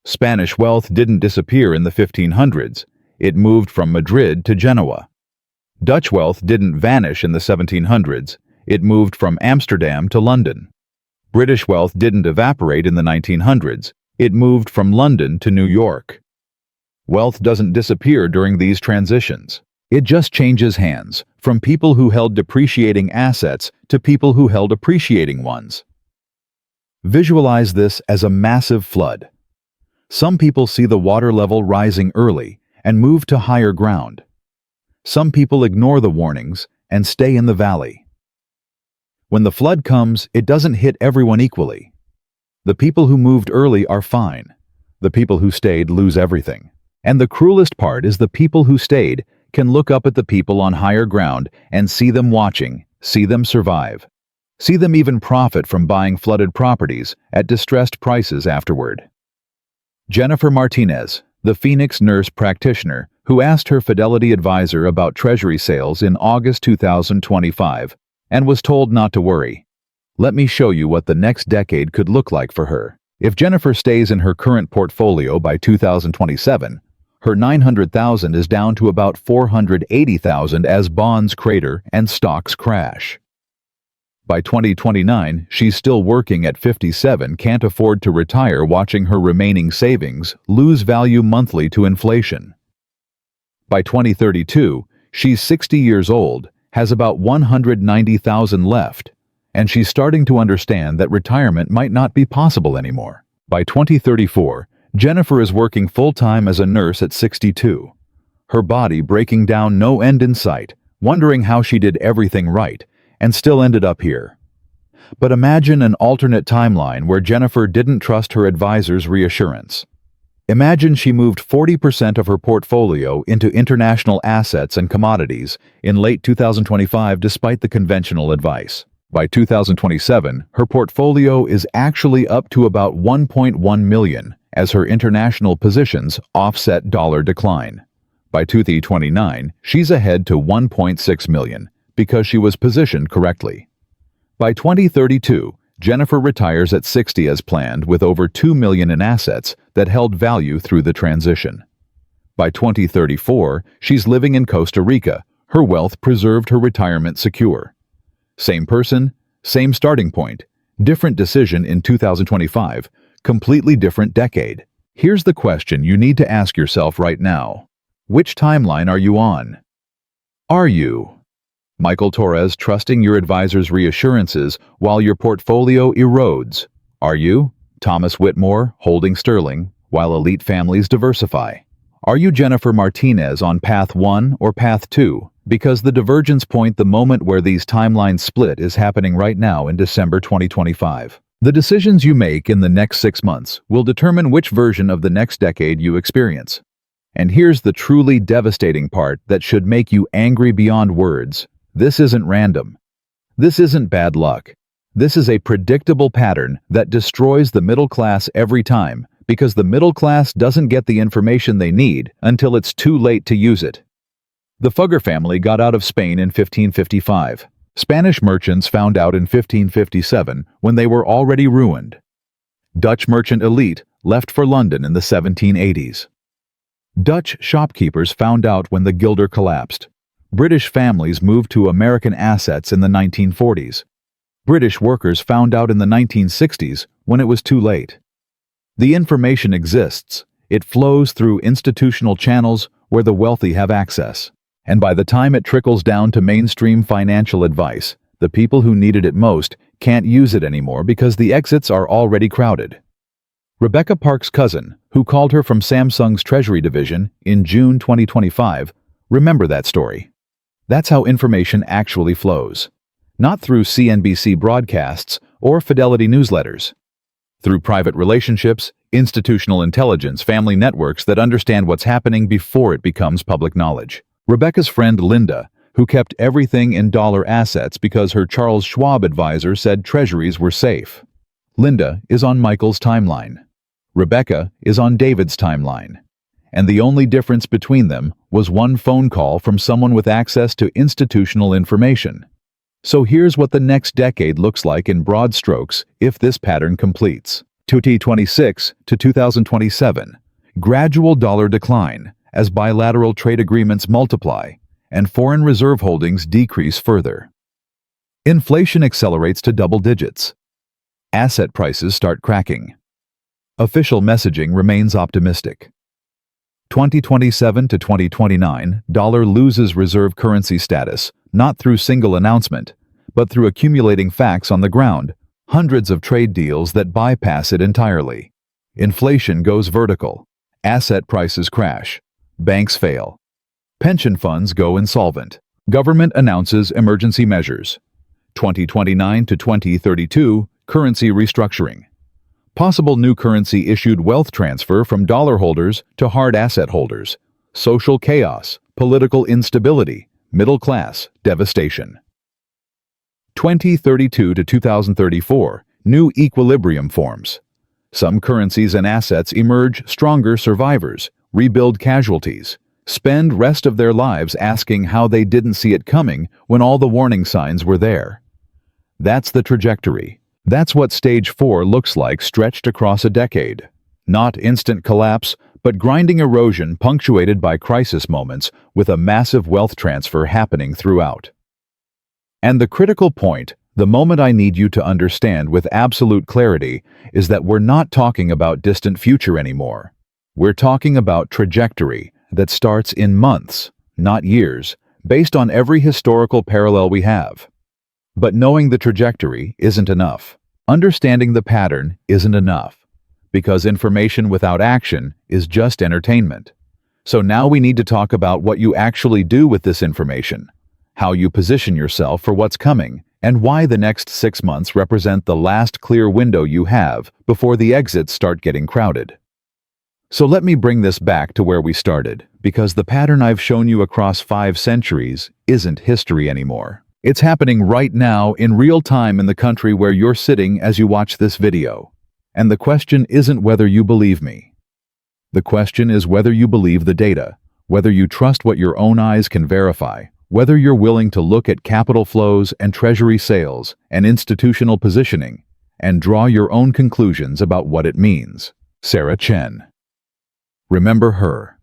Spanish wealth didn't disappear in the 1500s. It moved from Madrid to Genoa. Dutch wealth didn't vanish in the 1700s. It moved from Amsterdam to London. British wealth didn't evaporate in the 1900s. It moved from London to New York. Wealth doesn't disappear during these transitions. It just changes hands, from people who held depreciating assets to people who held appreciating ones. Visualize this as a massive flood. Some people see the water level rising early and move to higher ground. Some people ignore the warnings and stay in the valley. When the flood comes, it doesn't hit everyone equally. The people who moved early are fine. The people who stayed lose everything. And the cruelest part is the people who stayed can look up at the people on higher ground and see them watching, see them survive. See them even profit from buying flooded properties at distressed prices afterward. Jennifer Martinez, the Phoenix nurse practitioner who asked her Fidelity advisor about Treasury sales in August 2025 and was told not to worry. Let me show you what the next decade could look like for her. If Jennifer stays in her current portfolio by 2027, her $900,000 is down to about $480,000 as bonds crater and stocks crash. By 2029, she's still working at 57, can't afford to retire, watching her remaining savings lose value monthly to inflation. By 2032, she's 60 years old, has about $190,000 left, and she's starting to understand that retirement might not be possible anymore. By 2034, Jennifer is working full-time as a nurse at 62. Her body breaking down, no end in sight, wondering how she did everything right, and still ended up here. But imagine an alternate timeline where Jennifer didn't trust her advisor's reassurance. Imagine she moved 40% of her portfolio into international assets and commodities in late 2025 despite the conventional advice. By 2027, her portfolio is actually up to about $1.1 million as her international positions offset dollar decline. By 2029, she's ahead to $1.6 million because she was positioned correctly. By 2032, Jennifer retires at 60 as planned with over $2 million in assets that held value through the transition. By 2034, she's living in Costa Rica. Her wealth preserved her retirement secure. Same person, same starting point, different decision in 2025, completely different decade. Here's the question you need to ask yourself right now. Which timeline are you on? Are you Michael Torres, trusting your advisor's reassurances while your portfolio erodes? Are you Thomas Whitmore, holding sterling while elite families diversify? Are you Jennifer Martinez on path 1 or path 2? Because the divergence point, the moment where these timelines split, is happening right now in December 2025. The decisions you make in the next 6 months will determine which version of the next decade you experience. And here's the truly devastating part that should make you angry beyond words. This isn't random. This isn't bad luck. This is a predictable pattern that destroys the middle class every time, because the middle class doesn't get the information they need until it's too late to use it. The Fugger family got out of Spain in 1555. Spanish merchants found out in 1557 when they were already ruined. Dutch merchant elite left for London in the 1780s. Dutch shopkeepers found out when the guilder collapsed. British families moved to American assets in the 1940s. British workers found out in the 1960s when it was too late. The information exists. It flows through institutional channels where the wealthy have access. And by the time it trickles down to mainstream financial advice, the people who needed it most can't use it anymore because the exits are already crowded. Rebecca Park's cousin, who called her from Samsung's Treasury division in June 2025, remember that story. That's how information actually flows. Not through CNBC broadcasts or Fidelity newsletters. Through private relationships, institutional intelligence, family networks that understand what's happening before it becomes public knowledge. Rebecca's friend Linda, who kept everything in dollar assets because her Charles Schwab advisor said treasuries were safe. Linda is on Michael's timeline. Rebecca is on David's timeline. And the only difference between them was one phone call from someone with access to institutional information. So here's what the next decade looks like in broad strokes if this pattern completes. 2026 to 2027, gradual dollar decline as bilateral trade agreements multiply and foreign reserve holdings decrease further. Inflation accelerates to double digits. Asset prices start cracking. Official messaging remains optimistic. 2027 to 2029, dollar loses reserve currency status, not through single announcement, but through accumulating facts on the ground, hundreds of trade deals that bypass it entirely. Inflation goes vertical. Asset prices crash. Banks fail. Pension funds go insolvent. Government announces emergency measures. 2029 to 2032, currency restructuring. Possible new currency issued wealth transfer from dollar holders to hard asset holders. Social chaos, political instability, middle class devastation. 2032 to 2034, new equilibrium forms. Some currencies and assets emerge stronger survivors, rebuild casualties, spend rest of their lives asking how they didn't see it coming when all the warning signs were there. That's the trajectory. That's what Stage 4 looks like stretched across a decade. Not instant collapse, but grinding erosion punctuated by crisis moments with a massive wealth transfer happening throughout. And the critical point, the moment I need you to understand with absolute clarity, is that we're not talking about distant future anymore. We're talking about trajectory that starts in months, not years, based on every historical parallel we have. But knowing the trajectory isn't enough. Understanding the pattern isn't enough, because information without action is just entertainment. So now we need to talk about what you actually do with this information, how you position yourself for what's coming, and why the next 6 months represent the last clear window you have before the exits start getting crowded. So let me bring this back to where we started, because the pattern I've shown you across 5 centuries isn't history anymore. It's happening right now in real time in the country where you're sitting as you watch this video. And the question isn't whether you believe me. The question is whether you believe the data, whether you trust what your own eyes can verify, whether you're willing to look at capital flows and treasury sales and institutional positioning and draw your own conclusions about what it means. Sarah Chen. Remember her.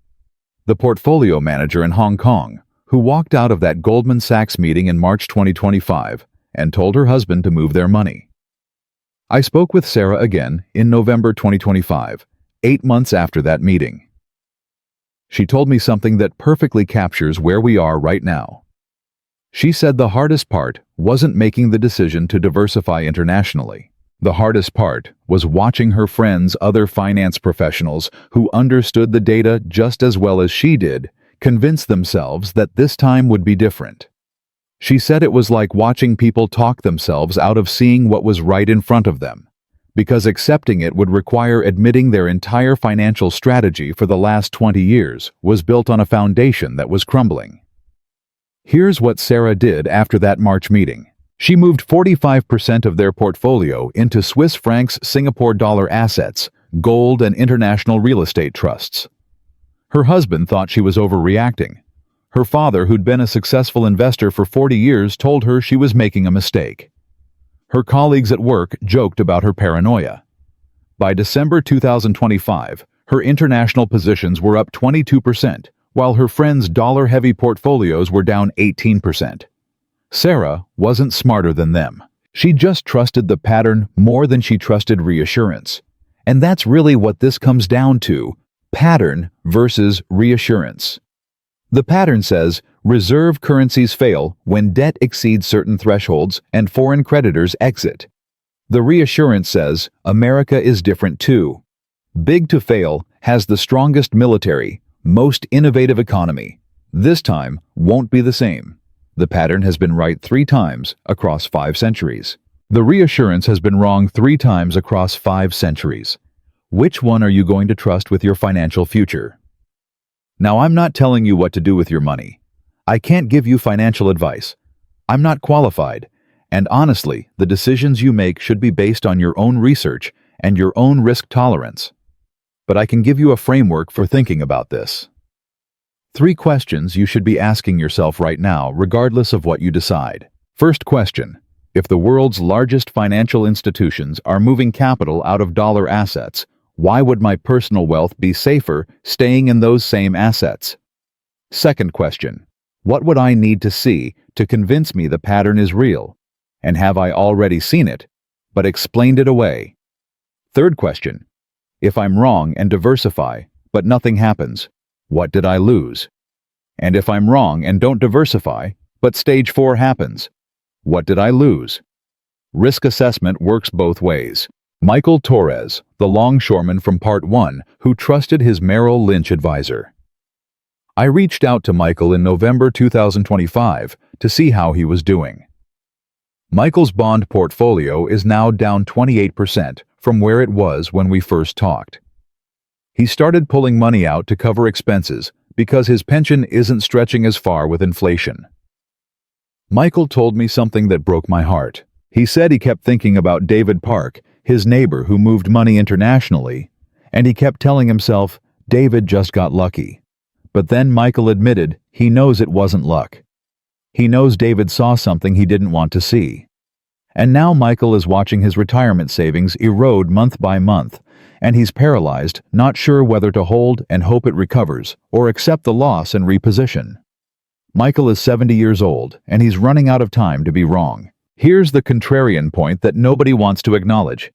The portfolio manager in Hong Kong, who walked out of that Goldman Sachs meeting in March 2025 and told her husband to move their money. I spoke with Sarah again in November 2025, 8 months after that meeting. She told me something that perfectly captures where we are right now. She said the hardest part wasn't making the decision to diversify internationally. The hardest part was watching her friends, other finance professionals who understood the data just as well as she did, convince themselves that this time would be different. She said it was like watching people talk themselves out of seeing what was right in front of them, because accepting it would require admitting their entire financial strategy for the last 20 years was built on a foundation that was crumbling. Here's what Sarah did after that March meeting. She moved 45% of their portfolio into Swiss francs, Singapore dollar assets, gold, and international real estate trusts. Her husband thought she was overreacting. Her father, who'd been a successful investor for 40 years, told her she was making a mistake. Her colleagues at work joked about her paranoia. By December 2025, Her international positions were up 22%, while her friends' dollar-heavy portfolios were down 18%. Sarah wasn't smarter than them. She just trusted the pattern more than she trusted reassurance. And that's really what this comes down to: pattern versus reassurance. The pattern says reserve currencies fail when debt exceeds certain thresholds and foreign creditors exit. The reassurance says America is different too. Big to fail, has the strongest military, most innovative economy. This time won't be the same. The pattern has been right 3 times across 5 centuries. The reassurance has been wrong 3 times across 5 centuries. Which one are you going to trust with your financial future? Now, I'm not telling you what to do with your money. I can't give you financial advice. I'm not qualified. And honestly, the decisions you make should be based on your own research and your own risk tolerance. But I can give you a framework for thinking about this. 3 questions you should be asking yourself right now, regardless of what you decide. First question: if the world's largest financial institutions are moving capital out of dollar assets, why would my personal wealth be safer staying in those same assets? Second question: what would I need to see to convince me the pattern is real? And have I already seen it, but explained it away? Third question: if I'm wrong and diversify, but nothing happens, what did I lose? And if I'm wrong and don't diversify, but stage 4 happens, what did I lose? Risk assessment works both ways. Michael Torres, the longshoreman from Part 1, who trusted his Merrill Lynch advisor. I reached out to Michael in November 2025 to see how he was doing. Michael's bond portfolio is now down 28% from where it was when we first talked. He started pulling money out to cover expenses because his pension isn't stretching as far with inflation. Michael told me something that broke my heart. He said he kept thinking about David Park, his neighbor who moved money internationally, and he kept telling himself, David just got lucky. But then Michael admitted he knows it wasn't luck. He knows David saw something he didn't want to see. And now Michael is watching his retirement savings erode month by month, and he's paralyzed, not sure whether to hold and hope it recovers or accept the loss and reposition. Michael is 70 years old, and he's running out of time to be wrong. Here's the contrarian point that nobody wants to acknowledge.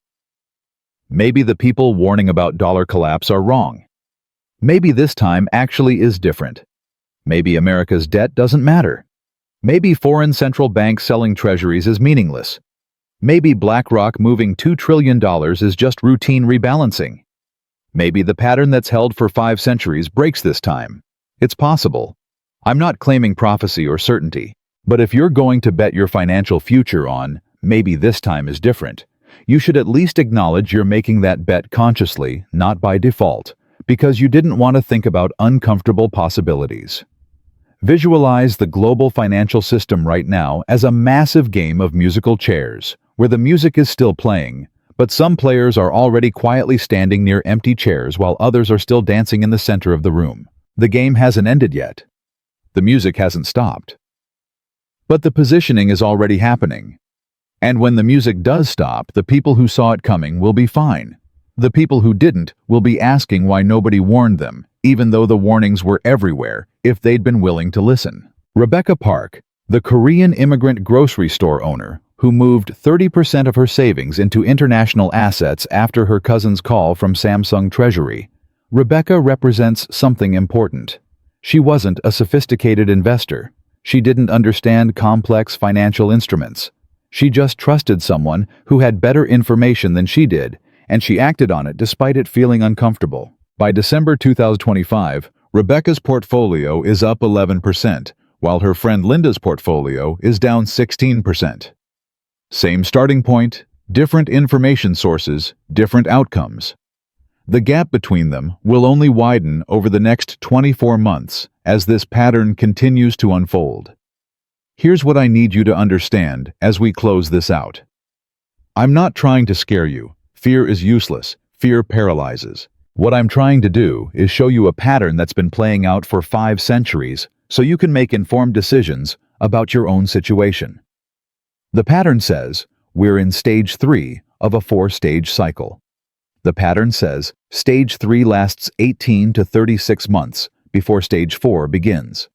Maybe the people warning about dollar collapse are wrong. Maybe this time actually is different. Maybe America's debt doesn't matter. Maybe foreign central banks selling treasuries is meaningless. Maybe BlackRock moving $2 trillion is just routine rebalancing. Maybe the pattern that's held for 5 centuries breaks this time. It's possible. I'm not claiming prophecy or certainty, but if you're going to bet your financial future on maybe this time is different, you should at least acknowledge you're making that bet consciously, not by default, because you didn't want to think about uncomfortable possibilities. Visualize the global financial system right now as a massive game of musical chairs, where the music is still playing, but some players are already quietly standing near empty chairs while others are still dancing in the center of the room. The game hasn't ended yet. The music hasn't stopped. But the positioning is already happening. And when the music does stop, the people who saw it coming will be fine. The people who didn't will be asking why nobody warned them, even though the warnings were everywhere, if they'd been willing to listen. Rebecca Park, the Korean immigrant grocery store owner, who moved 30% of her savings into international assets after her cousin's call from Samsung Treasury. Rebecca represents something important. She wasn't a sophisticated investor. She didn't understand complex financial instruments. She just trusted someone who had better information than she did, and she acted on it despite it feeling uncomfortable. By December 2025, Rebecca's portfolio is up 11%, while her friend Linda's portfolio is down 16%. Same starting point, different information sources, different outcomes. The gap between them will only widen over the next 24 months as this pattern continues to unfold. Here's what I need you to understand as we close this out. I'm not trying to scare you. Fear is useless. Fear paralyzes. What I'm trying to do is show you a pattern that's been playing out for 5 centuries so you can make informed decisions about your own situation. The pattern says we're in stage 3 of a 4-stage cycle. The pattern says Stage 3 lasts 18 to 36 months before Stage 4 begins.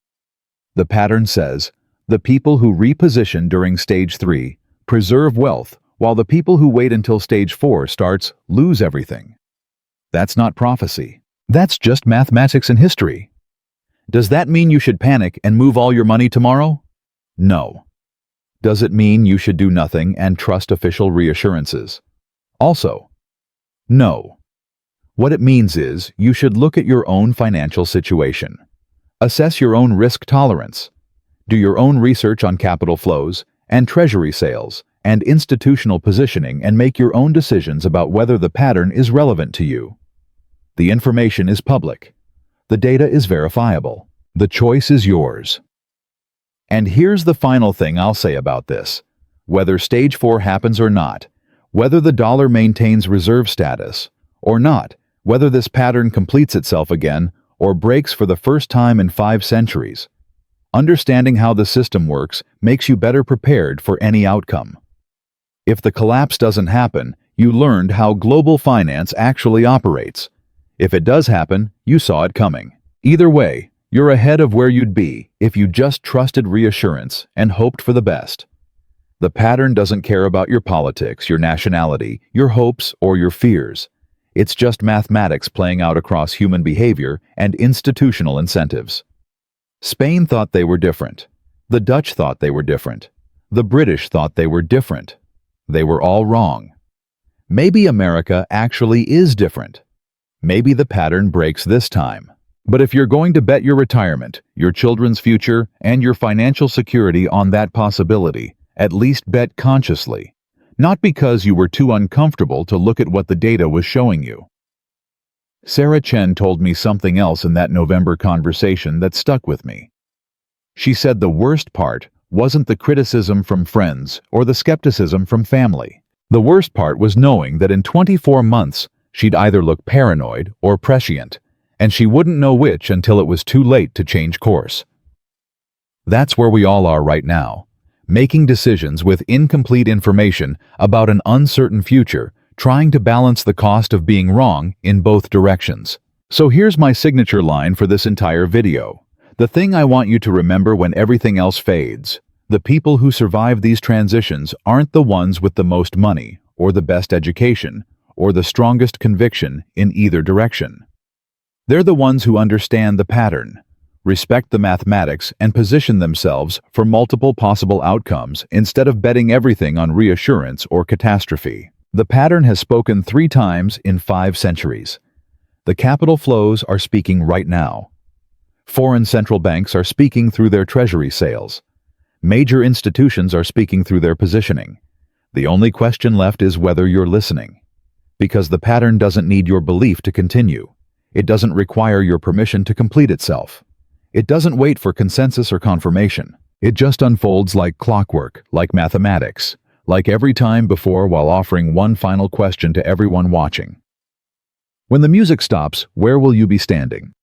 The pattern says the people who reposition during Stage 3 preserve wealth, while the people who wait until Stage 4 starts lose everything. That's not prophecy. That's just mathematics and history. Does that mean you should panic and move all your money tomorrow? No. Does it mean you should do nothing and trust official reassurances? Also, no. What it means is you should look at your own financial situation. Assess your own risk tolerance. Do your own research on capital flows and treasury sales and institutional positioning and make your own decisions about whether the pattern is relevant to you. The information is public. The data is verifiable. The choice is yours. And here's the final thing I'll say about this. Whether Stage 4 happens or not, whether the dollar maintains reserve status or not, whether this pattern completes itself again or breaks for the first time in 5 centuries, understanding how the system works makes you better prepared for any outcome. If the collapse doesn't happen, you learned how global finance actually operates. If it does happen, you saw it coming. Either way, you're ahead of where you'd be if you just trusted reassurance and hoped for the best. The pattern doesn't care about your politics, your nationality, your hopes, or your fears. It's just mathematics playing out across human behavior and institutional incentives. Spain thought they were different. The Dutch thought they were different. The British thought they were different. They were all wrong. Maybe America actually is different. Maybe the pattern breaks this time. But if you're going to bet your retirement, your children's future, and your financial security on that possibility, at least bet consciously. Not because you were too uncomfortable to look at what the data was showing you. Sarah Chen told me something else in that November conversation that stuck with me. She said the worst part wasn't the criticism from friends or the skepticism from family. The worst part was knowing that in 24 months, she'd either look paranoid or prescient, and she wouldn't know which until it was too late to change course. That's where we all are right now, making decisions with incomplete information about an uncertain future, trying to balance the cost of being wrong in both directions. So here's my signature line for this entire video. The thing I want you to remember when everything else fades. The people who survive these transitions aren't the ones with the most money, or the best education, or the strongest conviction in either direction. They're the ones who understand the pattern, respect the mathematics, and position themselves for multiple possible outcomes instead of betting everything on reassurance or catastrophe. The pattern has spoken 3 times in 5 centuries. The capital flows are speaking right now. Foreign central banks are speaking through their treasury sales. Major institutions are speaking through their positioning. The only question left is whether you're listening. Because the pattern doesn't need your belief to continue. It doesn't require your permission to complete itself. It doesn't wait for consensus or confirmation. It just unfolds like clockwork, like mathematics, like every time before, while offering one final question to everyone watching. When the music stops, where will you be standing?